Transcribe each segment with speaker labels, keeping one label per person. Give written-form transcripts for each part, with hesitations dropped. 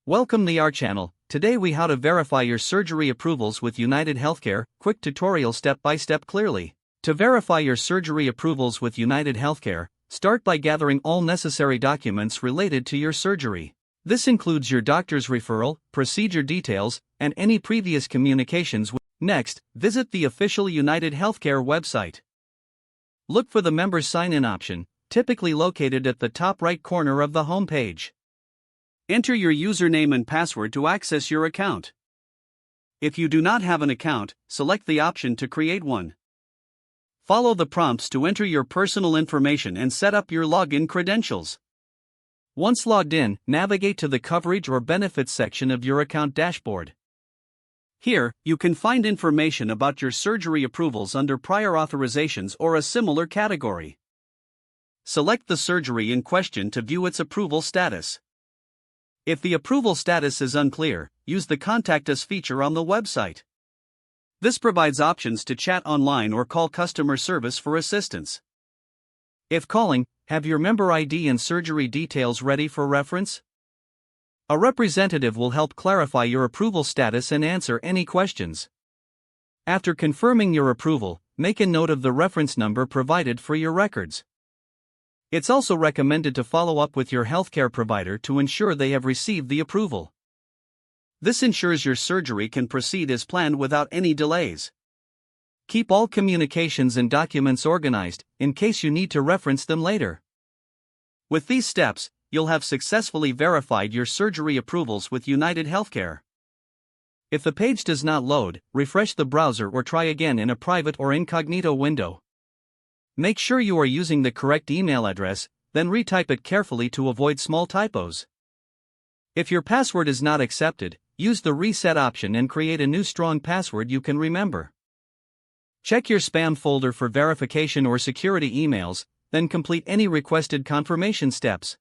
Speaker 1: Welcome to our channel. Today we how to verify your surgery approvals with UnitedHealthcare. Quick tutorial step by step clearly. To verify your surgery approvals with UnitedHealthcare, start by gathering all necessary documents related to your surgery. This includes your doctor's referral, procedure details, and any previous communications with. Next, visit the official UnitedHealthcare website. Look for the member sign-in option, typically located at the top right corner of the home page. Enter your username and password to access your account. If you do not have an account, select the option to create one. Follow the prompts to enter your personal information and set up your login credentials. Once logged in, navigate to the coverage or benefits section of your account dashboard. Here, you can find information about your surgery approvals under prior authorizations or a similar category. Select the surgery in question to view its approval status. If the approval status is unclear, use the Contact Us feature on the website. This provides options to chat online or call customer service for assistance. If calling, have your member ID and surgery details ready for reference. A representative will help clarify your approval status and answer any questions. After confirming your approval, make a note of the reference number provided for your records. It's also recommended to follow up with your healthcare provider to ensure they have received the approval. This ensures your surgery can proceed as planned without any delays. Keep all communications and documents organized, in case you need to reference them later. With these steps, you'll have successfully verified your surgery approvals with UnitedHealthcare. If the page does not load, refresh the browser or try again in a private or incognito window. Make sure you are using the correct email address, then retype it carefully to avoid small typos. If your password is not accepted, use the reset option and create a new strong password you can remember. Check your spam folder for verification or security emails, then complete any requested confirmation steps.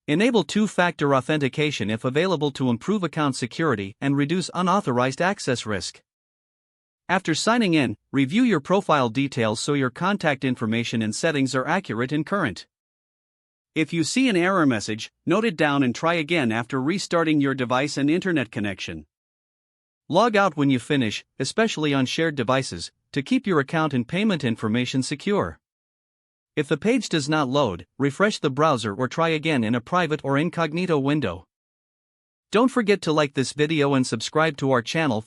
Speaker 1: Enable two-factor authentication if available to improve account security and reduce unauthorized access risk. After signing in, review your profile details so your contact information and settings are accurate and current. If you see an error message, note it down and try again after restarting your device and internet connection. Log out when you finish, especially on shared devices, to keep your account and payment information secure. If the page does not load, refresh the browser or try again in a private or incognito window. Don't forget to like this video and subscribe to our channel for